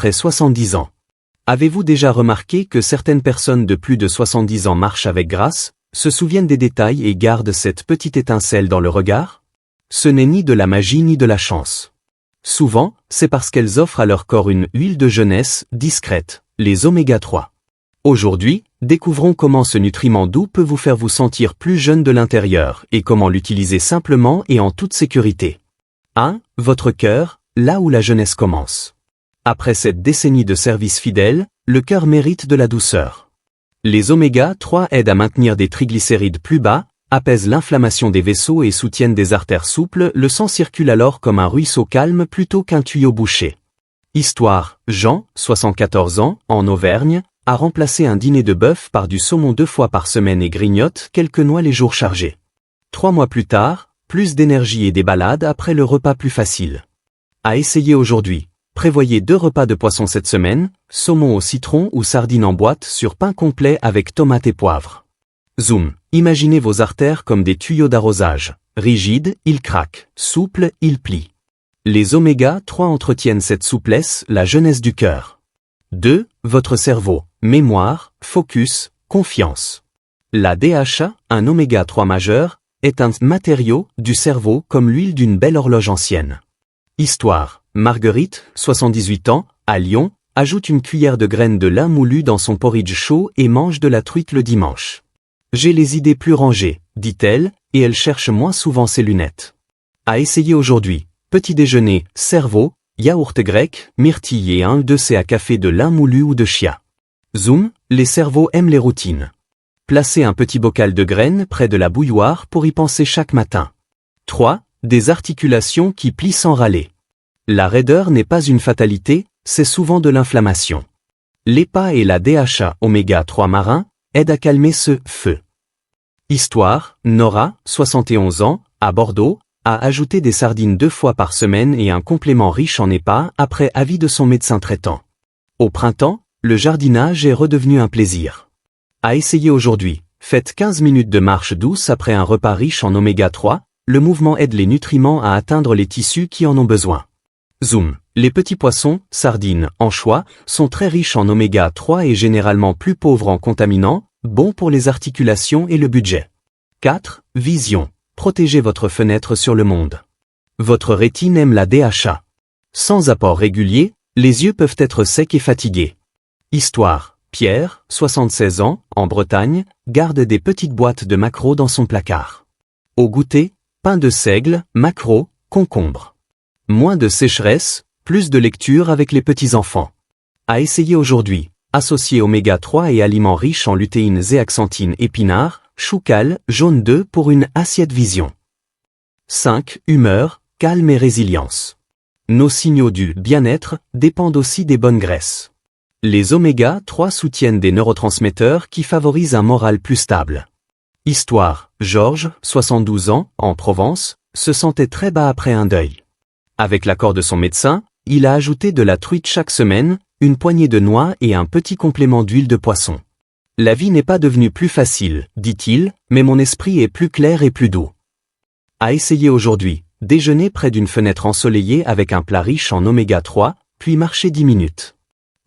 après 70 ans. Avez-vous déjà remarqué que certaines personnes de plus de 70 ans marchent avec grâce, se souviennent des détails et gardent cette petite étincelle dans le regard? Ce n'est ni de la magie ni de la chance. Souvent, c'est parce qu'elles offrent à leur corps une huile de jeunesse discrète, les oméga 3. Aujourd'hui, découvrons comment ce nutriment doux peut vous faire vous sentir plus jeune de l'intérieur et comment l'utiliser simplement et en toute sécurité. 1. Votre cœur, là où la jeunesse commence. Après cette décennie de service fidèle, le cœur mérite de la douceur. Les oméga 3 aident à maintenir des triglycérides plus bas, apaisent l'inflammation des vaisseaux et soutiennent des artères souples, le sang circule alors comme un ruisseau calme plutôt qu'un tuyau bouché. Histoire, Jean, 74 ans, en Auvergne, a remplacé un dîner de bœuf par du saumon 2 fois par semaine et grignote quelques noix les jours chargés. 3 mois plus tard, plus d'énergie et des balades après le repas plus facile. À essayer aujourd'hui. Prévoyez 2 repas de poisson cette semaine, saumon au citron ou sardines en boîte sur pain complet avec tomates et poivre. Zoom. Imaginez vos artères comme des tuyaux d'arrosage. Rigides, ils craquent. Souples, ils plient. Les oméga 3 entretiennent cette souplesse, la jeunesse du cœur. 2. Votre cerveau. Mémoire, focus, confiance. La DHA, un oméga 3 majeur, est un matériau du cerveau comme l'huile d'une belle horloge ancienne. Histoire. Marguerite, 78 ans, à Lyon, ajoute une cuillère de graines de lin moulu dans son porridge chaud et mange de la truite le dimanche. J'ai les idées plus rangées, dit-elle, et elle cherche moins souvent ses lunettes. À essayer aujourd'hui. Petit déjeuner, cerveau, yaourt grec, myrtille et un 2 à café de lin moulu ou de chia. Zoom, les cerveaux aiment les routines. Placez un petit bocal de graines près de la bouilloire pour y penser chaque matin. 3. Des articulations qui plient sans râler. La raideur n'est pas une fatalité, c'est souvent de l'inflammation. L'EPA et la DHA oméga 3 marin aident à calmer ce feu. Histoire, Nora, 71 ans, à Bordeaux, a ajouté des sardines 2 fois par semaine et un complément riche en EPA après avis de son médecin traitant. Au printemps, le jardinage est redevenu un plaisir. À essayer aujourd'hui. Faites 15 minutes de marche douce après un repas riche en oméga 3, le mouvement aide les nutriments à atteindre les tissus qui en ont besoin. Zoom. Les petits poissons, sardines, anchois, sont très riches en oméga 3 et généralement plus pauvres en contaminants, bons pour les articulations et le budget. 4. Vision. Protégez votre fenêtre sur le monde. Votre rétine aime la DHA. Sans apport régulier, les yeux peuvent être secs et fatigués. Histoire. Pierre, 76 ans, en Bretagne, garde des petites boîtes de maquereaux dans son placard. Au goûter, pain de seigle, maquereau, concombre. Moins de sécheresse, plus de lecture avec les petits-enfants. À essayer aujourd'hui. Associez oméga 3 et aliments riches en lutéine, zéaxanthine, épinards, choucal, jaune d'œuf pour une assiette vision. 5. Humeur, calme et résilience. Nos signaux du bien-être dépendent aussi des bonnes graisses. Les oméga 3 soutiennent des neurotransmetteurs qui favorisent un moral plus stable. Histoire, Georges, 72 ans, en Provence, se sentait très bas après un deuil. Avec l'accord de son médecin, il a ajouté de la truite chaque semaine, une poignée de noix et un petit complément d'huile de poisson. La vie n'est pas devenue plus facile, dit-il, mais mon esprit est plus clair et plus doux. À essayer aujourd'hui. Déjeuner près d'une fenêtre ensoleillée avec un plat riche en oméga 3, puis marcher 10 minutes.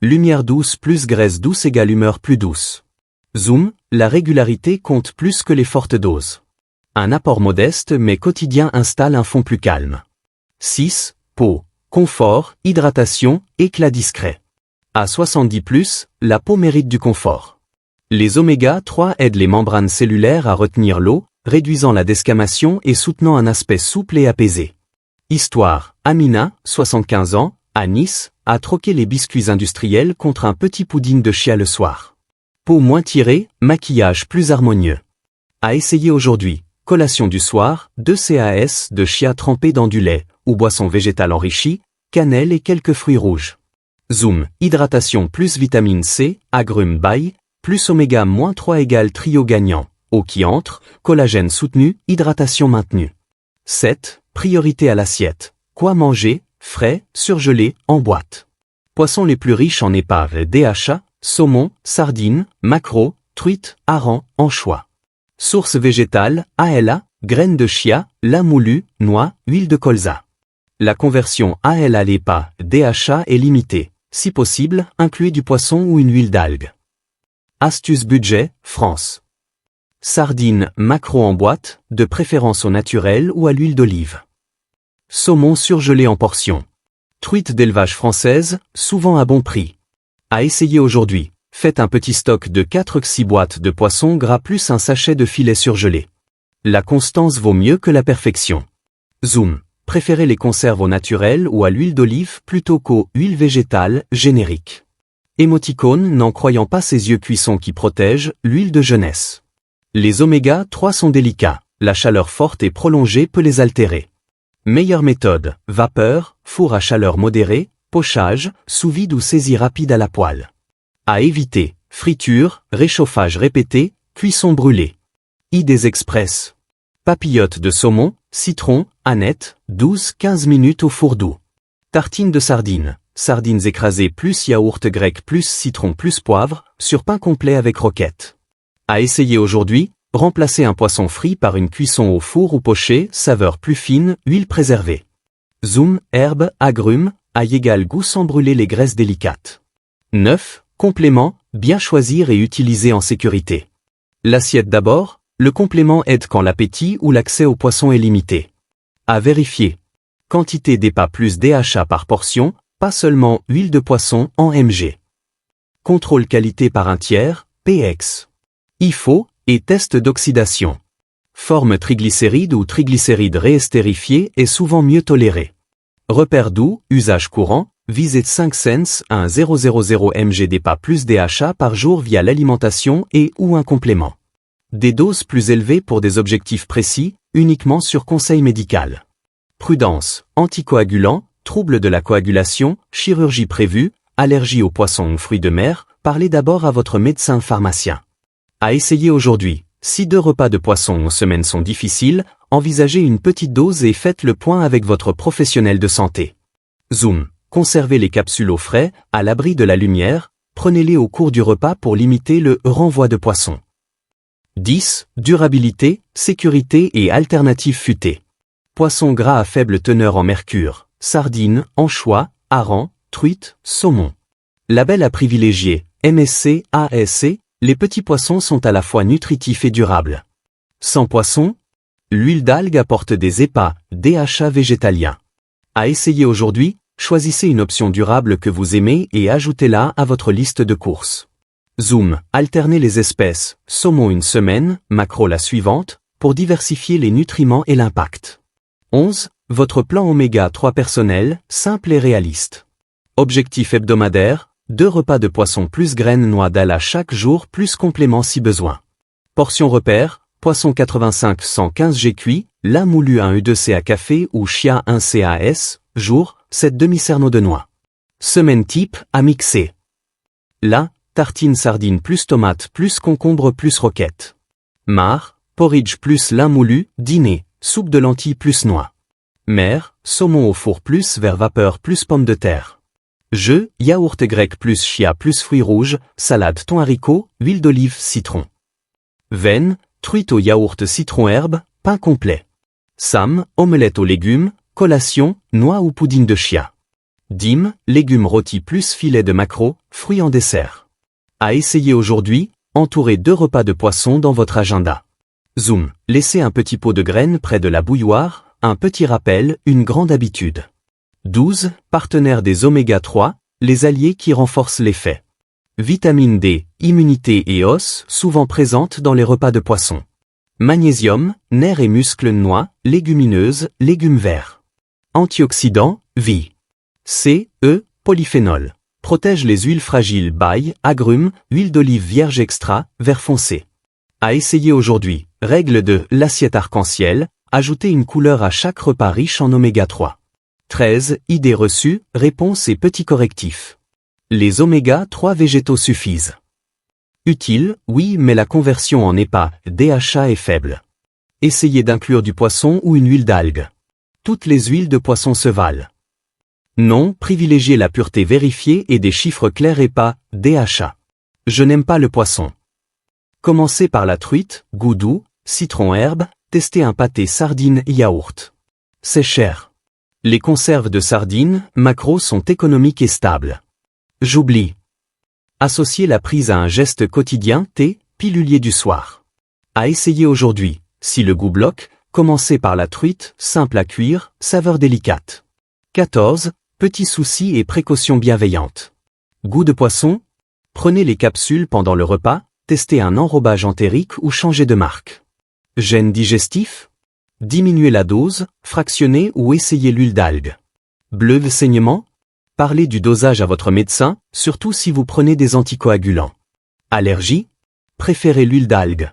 Lumière douce plus graisse douce égale humeur plus douce. Zoom, la régularité compte plus que les fortes doses. Un apport modeste mais quotidien installe un fond plus calme. 6. Peau, confort, hydratation, éclat discret. À 70+, la peau mérite du confort. Les oméga 3 aident les membranes cellulaires à retenir l'eau, réduisant la desquamation et soutenant un aspect souple et apaisé. Histoire, Amina, 75 ans, à Nice, a troqué les biscuits industriels contre un petit pudding de chia le soir. Peau moins tirée, maquillage plus harmonieux. À essayer aujourd'hui. Collation du soir, 2 CAS de chia trempé dans du lait, ou boisson végétale enrichie, cannelle et quelques fruits rouges. Zoom, hydratation plus vitamine C, agrumes by, plus oméga 3 égale trio gagnant. Eau qui entre, collagène soutenu, hydratation maintenue. 7. Priorité à l'assiette. Quoi manger, frais, surgelé, en boîte. Poissons les plus riches en EPA, DHA, saumon, sardines, maquereau, truite, hareng, anchois. Source végétale, ALA, graines de chia, lin moulu, noix, huile de colza. La conversion ALA-LEPA, DHA est limitée. Si possible, incluez du poisson ou une huile d'algue. Astuce budget, France. Sardines, maquereaux en boîte, de préférence au naturel ou à l'huile d'olive. Saumon surgelé en portions. Truites d'élevage française, souvent à bon prix. À essayer aujourd'hui. Faites un petit stock de 4-6 boîtes de poisson gras plus un sachet de filet surgelé. La constance vaut mieux que la perfection. Zoom. Préférez les conserves au naturel ou à l'huile d'olive plutôt qu'aux huiles végétales génériques. Émoticône, n'en croyant pas ces yeux cuissons qui protègent, l'huile de jeunesse. Les oméga 3 sont délicats, la chaleur forte et prolongée peut les altérer. Meilleure méthode, vapeur, four à chaleur modérée, pochage, sous-vide ou saisie rapide à la poêle. À éviter, friture, réchauffage répété, cuisson brûlée. Idées express. Papillotes de saumon, citron, aneth, 12-15 minutes au four doux. Tartines de sardines, sardines écrasées plus yaourt grec plus citron plus poivre, sur pain complet avec roquette. À essayer aujourd'hui, remplacez un poisson frit par une cuisson au four ou poché, saveur plus fine, huile préservée. Zoom, herbes, agrumes, ail égal goût sans brûler les graisses délicates. 9. Complément, bien choisir et utiliser en sécurité. L'assiette d'abord, le complément aide quand l'appétit ou l'accès au poisson est limité. À vérifier. Quantité d'EPA plus DHA par portion, pas seulement huile de poisson en mg. Contrôle qualité par un tiers, PX. IFO, et test d'oxydation. Forme triglycéride ou triglycérides réestérifiés est souvent mieux tolérée. Repère doux, usage courant, visez 5 cents à 000 mg d'EPA plus DHA par jour via l'alimentation et ou un complément. Des doses plus élevées pour des objectifs précis, uniquement sur conseil médical. Prudence, anticoagulant, troubles de la coagulation, chirurgie prévue, allergie aux poissons ou fruits de mer, parlez d'abord à votre médecin pharmacien. À essayer aujourd'hui. Si 2 repas de poisson en semaine sont difficiles, envisagez une petite dose et faites le point avec votre professionnel de santé. Zoom. Conservez les capsules au frais, à l'abri de la lumière, prenez-les au cours du repas pour limiter le renvoi de poisson. 10. Durabilité, sécurité et alternatives futées. Poisson gras à faible teneur en mercure, sardines, anchois, harengs, truites, saumon. Label à privilégier, MSC, ASC, les petits poissons sont à la fois nutritifs et durables. Sans poisson, l'huile d'algue apporte des EPA, DHA végétaliens. À essayer aujourd'hui, choisissez une option durable que vous aimez et ajoutez-la à votre liste de courses. Zoom, alternez les espèces, saumon une semaine, maquereau la suivante, pour diversifier les nutriments et l'impact. 11. Votre plan oméga 3 personnel, simple et réaliste. Objectif hebdomadaire, 2 repas de poisson plus graines noix d'ala chaque jour plus complément si besoin. Portion repère, poisson 85-115 g cuit, lin moulu 1 U2C à café ou chia 1 CAS, jour, 7 demi-cerneaux de noix. Semaine type, à mixer. Là, tartine sardine plus tomate plus concombre plus roquette. Mar, porridge plus lin moulu, dîner, soupe de lentilles plus noix. Mer, saumon au four plus vers vapeur plus pommes de terre. Jeux, yaourt grec plus chia plus fruits rouges, salade thon haricot, huile d'olive citron. Veine, truite au yaourt citron herbe, pain complet. Sam, omelette aux légumes, collation, noix ou pudding de chia. Dîme, légumes rôtis plus filet de maquereau, fruits en dessert. À essayer aujourd'hui, entourez 2 repas de poisson dans votre agenda. Zoom, laissez un petit pot de graines près de la bouilloire, un petit rappel, une grande habitude. 12. Partenaires des oméga 3, les alliés qui renforcent l'effet. Vitamine D, immunité et os, souvent présentes dans les repas de poisson. Magnésium, nerfs et muscles noix, légumineuses, légumes verts. Antioxydants, vie. C, E, polyphénol. Protège les huiles fragiles bail, agrumes, huile d'olive vierge extra, vert foncé. À essayer aujourd'hui. Règle de l'assiette arc-en-ciel, ajoutez une couleur à chaque repas riche en oméga 3. 13. Idées reçues, réponses et petits correctifs. Les oméga 3 végétaux suffisent. Utile, oui, mais la conversion en EPA, DHA est faible. Essayez d'inclure du poisson ou une huile d'algue. Toutes les huiles de poisson se valent. Non, privilégiez la pureté vérifiée et des chiffres clairs EPA, DHA. Je n'aime pas le poisson. Commencez par la truite, goût doux, citron herbe, testez un pâté sardine yaourt. C'est cher. Les conserves de sardines, maquereaux sont économiques et stables. J'oublie. Associez la prise à un geste quotidien, thé, pilulier du soir. À essayer aujourd'hui. Si le goût bloque, commencez par la truite, simple à cuire, saveur délicate. 14. Petits soucis et précautions bienveillantes. Goût de poisson? Prenez les capsules pendant le repas, testez un enrobage entérique ou changez de marque. Gène digestif? Diminuez la dose, fractionnez ou essayez l'huile d'algue. Bleu saignement? Parlez du dosage à votre médecin, surtout si vous prenez des anticoagulants. Allergie? Préférez l'huile d'algue.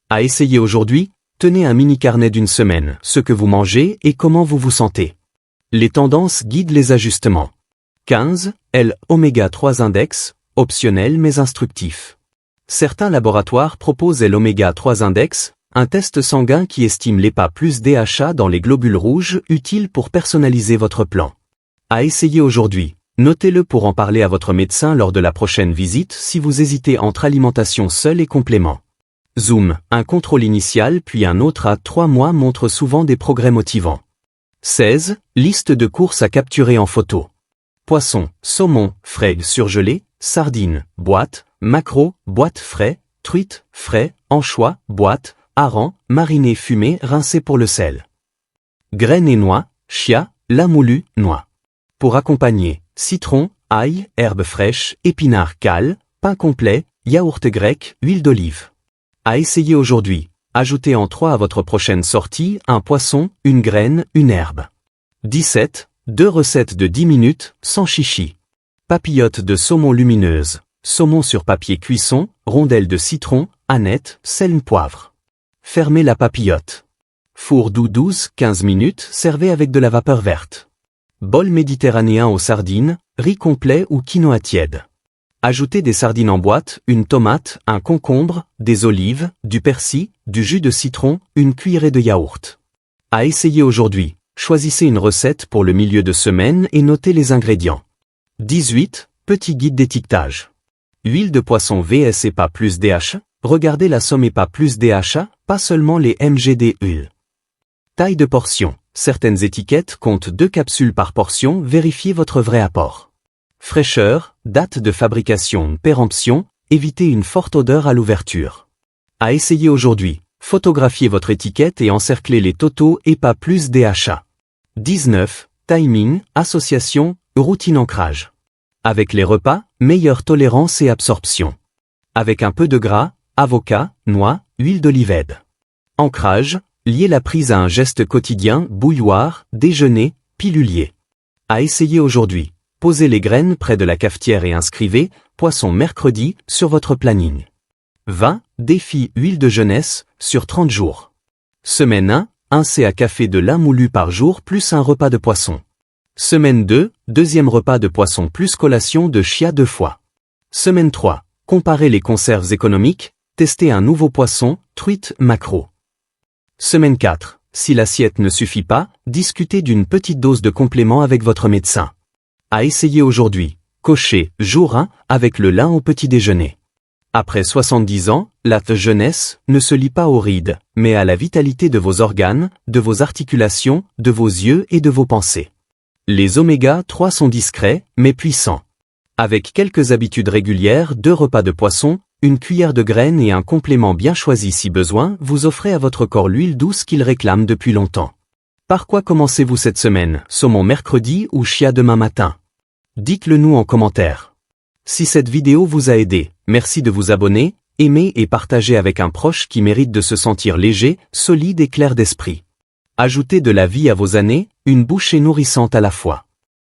À essayer aujourd'hui, tenez un mini carnet d'une semaine, ce que vous mangez et comment vous vous sentez. Les tendances guident les ajustements. 15. L-Oméga 3 Index, optionnel mais instructif. Certains laboratoires proposent l'Oméga 3 Index, un test sanguin qui estime l'EPA plus DHA dans les globules rouges, utile pour personnaliser votre plan. À essayer aujourd'hui. Notez-le pour en parler à votre médecin lors de la prochaine visite si vous hésitez entre alimentation seule et complément. Zoom, un contrôle initial puis un autre à 3 mois montre souvent des progrès motivants. 16. Liste de courses à capturer en photo. Poisson, saumon, frais surgelé, sardines, boîte, maquereau, boîte frais, truite, frais, anchois, boîte, hareng, mariné fumé, rincé pour le sel. Graines et noix, chia, lin moulu, noix. Pour accompagner, citron, ail, herbes fraîches, épinards cales, pain complet, yaourt grec, huile d'olive. À essayer aujourd'hui. Ajoutez en 3 à votre prochaine sortie, un poisson, une graine, une herbe. 17. 2 recettes de 10 minutes, sans chichi. Papillotes de saumon lumineuse, saumon sur papier cuisson, rondelles de citron, aneth, sel, poivre. Fermez la papillote. Four doux 12-15 minutes, servez avec de la vapeur verte. Bol méditerranéen aux sardines, riz complet ou quinoa tiède. Ajoutez des sardines en boîte, une tomate, un concombre, des olives, du persil, du jus de citron, une cuillerée de yaourt. À essayer aujourd'hui. Choisissez une recette pour le milieu de semaine et notez les ingrédients. 18. Petit guide d'étiquetage. Huile de poisson vs EPA plus DHA. Regardez la somme EPA plus DHA, pas seulement les mg huile. Taille de portion. Certaines étiquettes comptent 2 capsules par portion, vérifiez votre vrai apport. Fraîcheur, date de fabrication, péremption, évitez une forte odeur à l'ouverture. À essayer aujourd'hui. Photographiez votre étiquette et encerclez les totaux EPA plus DHA. 19. Timing, association, routine ancrage. Avec les repas, meilleure tolérance et absorption. Avec un peu de gras, avocat, noix, huile d'olive. Ancrage, liez la prise à un geste quotidien, bouilloire, déjeuner, pilulier. À essayer aujourd'hui. Posez les graines près de la cafetière et inscrivez « Poisson mercredi » sur votre planning. 20. Défi huile de jeunesse, sur 30 jours. Semaine 1, 1 c à café de lin moulu par jour plus un repas de poisson. Semaine 2, deuxième repas de poisson plus collation de chia 2 fois. Semaine 3, comparez les conserves économiques, testez un nouveau poisson, truite, maquereau. Semaine 4, si l'assiette ne suffit pas, discutez d'une petite dose de complément avec votre médecin. À essayer aujourd'hui. Cochez, jour 1, avec le lin au petit déjeuner. Après 70 ans, la jeunesse ne se lie pas aux rides, mais à la vitalité de vos organes, de vos articulations, de vos yeux et de vos pensées. Les oméga 3 sont discrets, mais puissants. Avec quelques habitudes régulières, 2 repas de poisson, une cuillère de graines et un complément bien choisi si besoin, vous offrez à votre corps l'huile douce qu'il réclame depuis longtemps. Par quoi commencez-vous cette semaine, saumon mercredi ou chia demain matin? Dites-le nous en commentaire. Si cette vidéo vous a aidé, merci de vous abonner, aimer et partager avec un proche qui mérite de se sentir léger, solide et clair d'esprit. Ajoutez de la vie à vos années, une bouchée nourrissante à la fois.